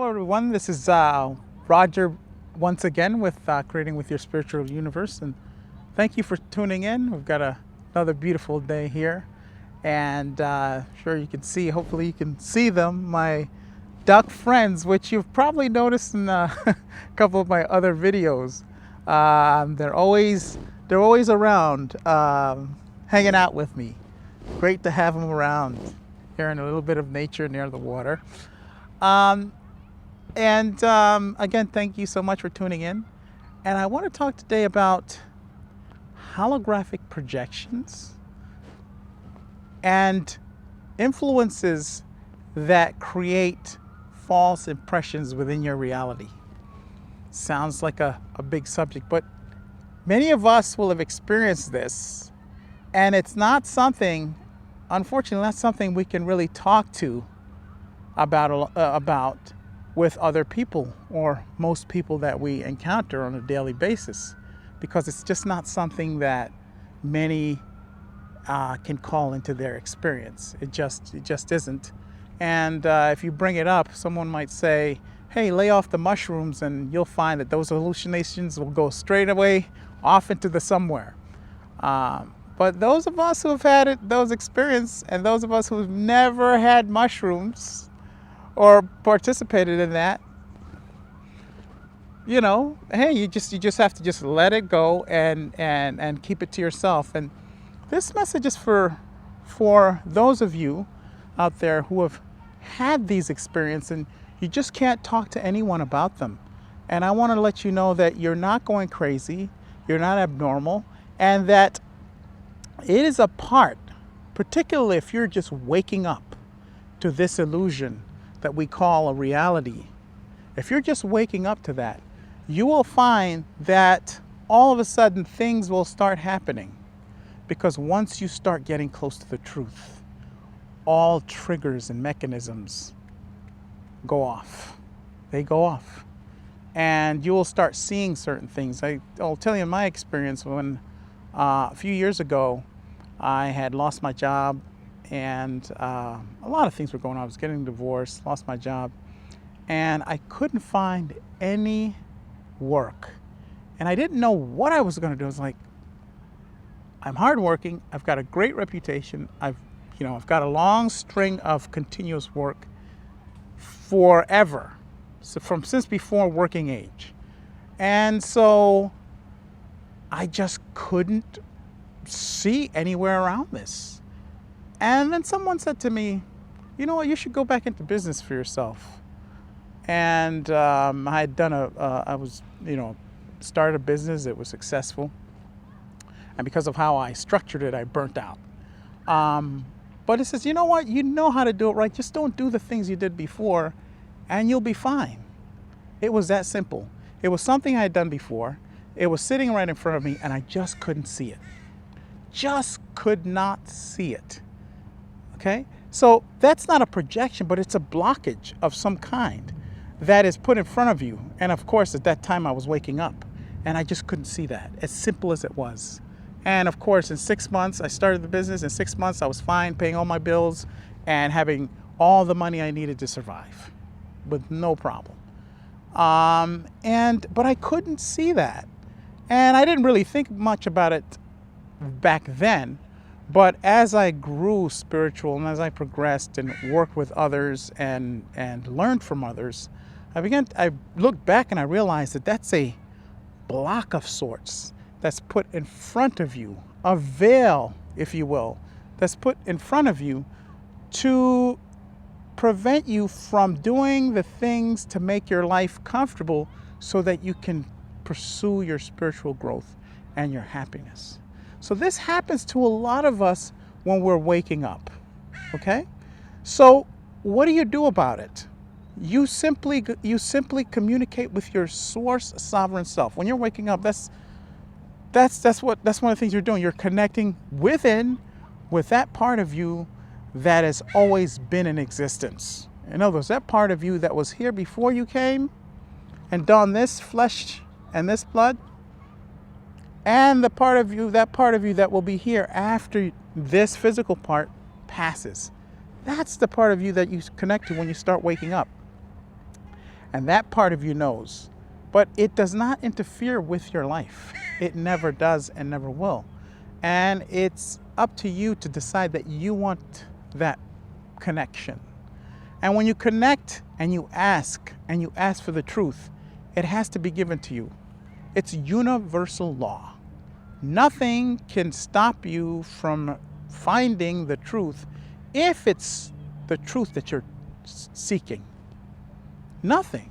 Hello, everyone. This is Roger once again with Creating with Your Spiritual Universe. And thank you for tuning in. We've got another beautiful day here. And sure you can see, hopefully you can see them, my duck friends, which you've probably noticed in a couple of my other videos. They're always around, hanging out with me. Great to have them around, hearing a little bit of nature near the water. Again, thank you so much for tuning in. And I want to talk today about holographic projections and influences that create false impressions within your reality. Sounds like a big subject, but many of us will have experienced this, and it's not something, unfortunately, not something we can really talk to about with other people or most people that we encounter on a daily basis, because it's just not something that many can call into their experience. It just isn't. And if you bring it up, someone might say, hey, lay off the mushrooms and you'll find that those hallucinations will go straight away off into the somewhere. But those of us who have had those experiences, and those of us who've never had mushrooms or participated in that, you know, hey, you just have to just let it go and keep it to yourself. And this message is for those of you out there who have had these experiences and you just can't talk to anyone about them. And I want to let you know that you're not going crazy, you're not abnormal, and that it is a part, particularly if you're just waking up to this illusion that we call a reality. If you're just waking up to that, you will find that all of a sudden things will start happening. Because once you start getting close to the truth, all triggers and mechanisms go off. They go off. And you will start seeing certain things. I'll tell you my experience when a few years ago, I had lost my job, and a lot of things were going on. I was getting divorced, lost my job, and I couldn't find any work. And I didn't know what I was going to do. I was like, I'm hardworking. I've got a great reputation. I've got a long string of continuous work forever, so since before working age. And so I just couldn't see anywhere around this. And then someone said to me, you know what, you should go back into business for yourself. And I had done started a business. It was successful. And because of how I structured it, I burnt out. But it says, you know what, you know how to do it right. Just don't do the things you did before and you'll be fine. It was that simple. It was something I had done before. It was sitting right in front of me and I just couldn't see it. Just could not see it. Okay? So that's not a projection, but it's a blockage of some kind that is put in front of you. And of course, at that time I was waking up and I just couldn't see that, as simple as it was. And of course, in 6 months, I started the business. In 6 months, I was fine, paying all my bills and having all the money I needed to survive with no problem. But I couldn't see that. And I didn't really think much about it back then. But as I grew spiritual and as I progressed and worked with others and learned from others, I looked back and I realized that that's a block of sorts that's put in front of you, a veil, if you will, that's put in front of you to prevent you from doing the things to make your life comfortable so that you can pursue your spiritual growth and your happiness. So this happens to a lot of us when we're waking up, okay? So what do you do about it? You simply communicate with your source sovereign self. When you're waking up, that's one of the things you're doing. You're connecting within with that part of you that has always been in existence. In other words, that part of you that was here before you came and donned this flesh and this blood, and that part of you that will be here after this physical part passes. That's the part of you that you connect to when you start waking up. And that part of you knows. But it does not interfere with your life. It never does and never will. And it's up to you to decide that you want that connection. And when you connect and you ask for the truth, it has to be given to you. It's universal law. Nothing can stop you from finding the truth if it's the truth that you're seeking. Nothing.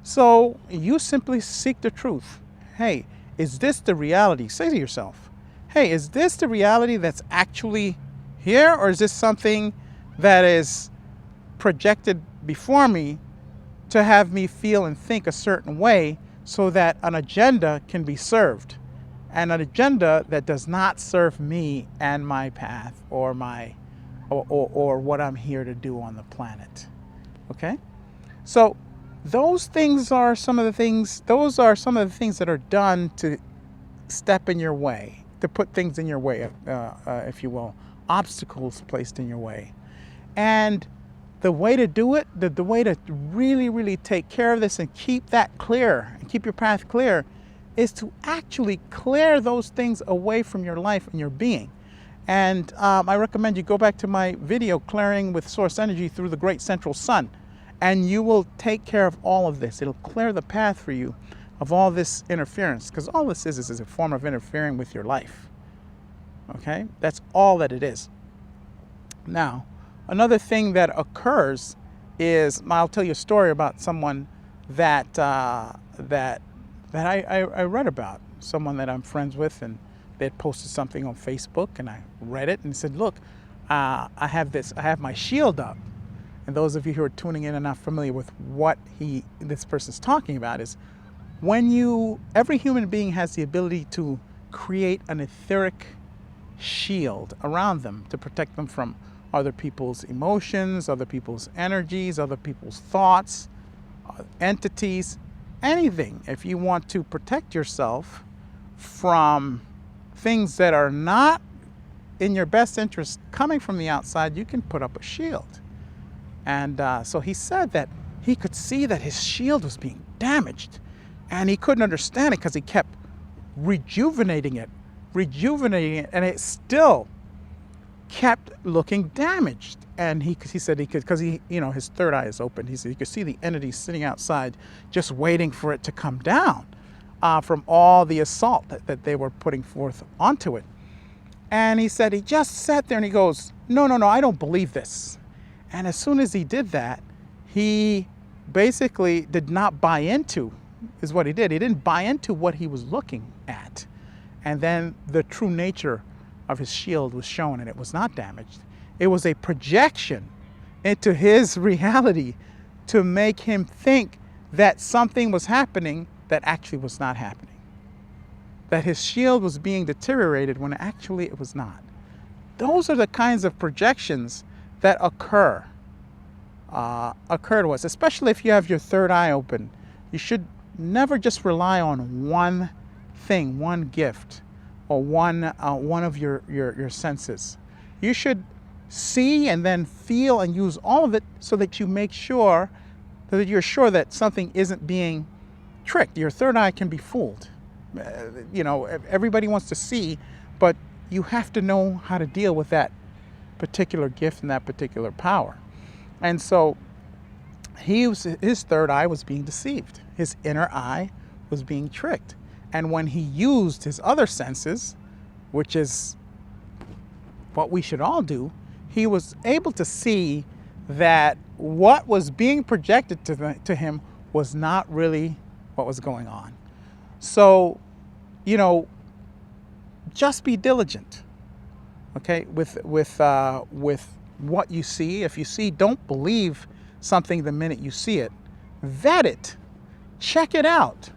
So you simply seek the truth. Hey, is this the reality? Say to yourself, hey, is this the reality that's actually here, or is this something that is projected before me to have me feel and think a certain way so that an agenda can be served, and an agenda that does not serve me and my path or my or what I'm here to do on the planet. Okay? So those things are some of the things that are done to step in your way, to put things in your way, if you will, obstacles placed in your way. And the way to do it, the way to really, really take care of this and keep that clear and keep your path clear, is to actually clear those things away from your life and your being. And I recommend you go back to my video, Clearing with Source Energy Through the Great Central Sun, and you will take care of all of this. It'll clear the path for you of all this interference, because all this is a form of interfering with your life. Okay? That's all that it is. Now, another thing that occurs is, I'll tell you a story about someone that I read about, someone that I'm friends with, and they had posted something on Facebook, and I read it and said, look, I have my shield up. And those of you who are tuning in and not familiar with what this person's talking about is, every human being has the ability to create an etheric shield around them to protect them from other people's emotions, other people's energies, other people's thoughts, entities, anything. If you want to protect yourself from things that are not in your best interest coming from the outside, you can put up a shield. And so he said that he could see that his shield was being damaged, and he couldn't understand it because he kept rejuvenating it, and it still kept looking damaged. And he said he could, because his third eye is open. He said he could see the entity sitting outside just waiting for it to come down from all the assault that they were putting forth onto it. And he said he just sat there and he goes, no, I don't believe this. And as soon as he did that, he basically did not buy into, is what he did. He didn't buy into what he was looking at. And then the true nature of his shield was shown, and it was not damaged. It was a projection into his reality to make him think that something was happening that actually was not happening. That his shield was being deteriorated when actually it was not. Those are the kinds of projections that occur to us, especially if you have your third eye open. You should never just rely on one thing, one gift, or one of your senses. You should see and then feel and use all of it so that you make sure that you're sure that something isn't being tricked. Your third eye can be fooled. Everybody wants to see, but you have to know how to deal with that particular gift and that particular power. And so his third eye was being deceived. His inner eye was being tricked. And when he used his other senses, which is what we should all do, he was able to see that what was being projected to him was not really what was going on. So, just be diligent. Okay, with what you see. If you see, don't believe something the minute you see it. Vet it. Check it out.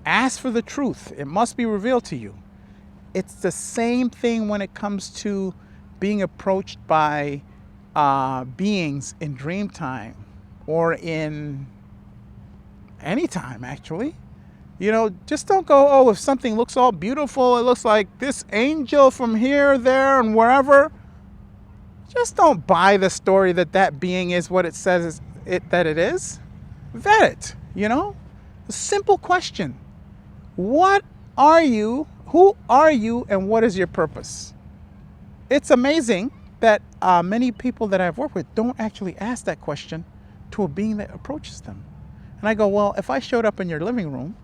Ask for the truth. It must be revealed to you. It's the same thing when it comes to being approached by beings in dream time or in any time, actually. Just don't go, if something looks all beautiful, it looks like this angel from here, there, and wherever. Just don't buy the story that being is what it says that it is. vet it, you know? A simple question. What are you? Who are you? And what is your purpose? It's amazing that many people that I've worked with don't actually ask that question to a being that approaches them. And I go, well, if I showed up in your living room,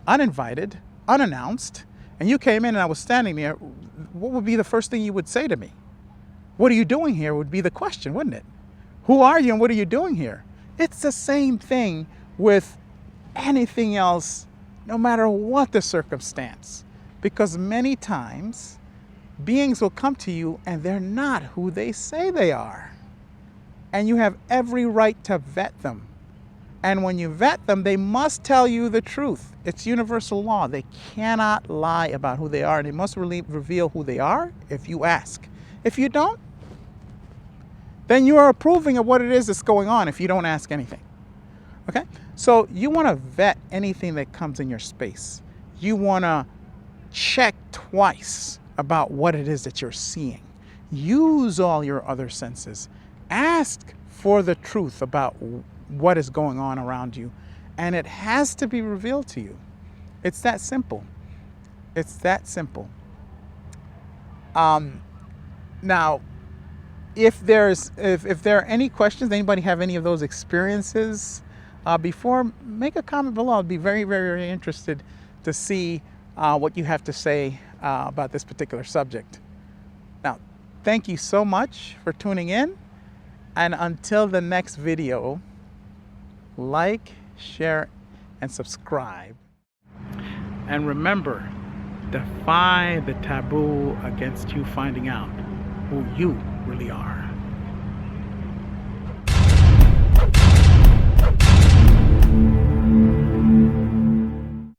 uninvited, unannounced, and you came in and I was standing there, what would be the first thing you would say to me? What are you doing here would be the question, wouldn't it? Who are you and what are you doing here? It's the same thing with anything else, no matter what the circumstance. Because many times, beings will come to you and they're not who they say they are. And you have every right to vet them. And when you vet them, they must tell you the truth. It's universal law. They cannot lie about who they are, and they must reveal who they are if you ask. If you don't, then you are approving of what it is that's going on if you don't ask anything. Okay? So you want to vet anything that comes in your space. You want to check twice about what it is that you're seeing. Use all your other senses. Ask for the truth about what is going on around you, and it has to be revealed to you. It's that simple. It's that simple. Now, if there are any questions, anybody have any of those experiences before, make a comment below. I'd be very, very, very interested to see what you have to say about this particular subject. Now, thank you so much for tuning in, and until the next video, like, share, and subscribe. And remember, defy the taboo against you finding out who you really are.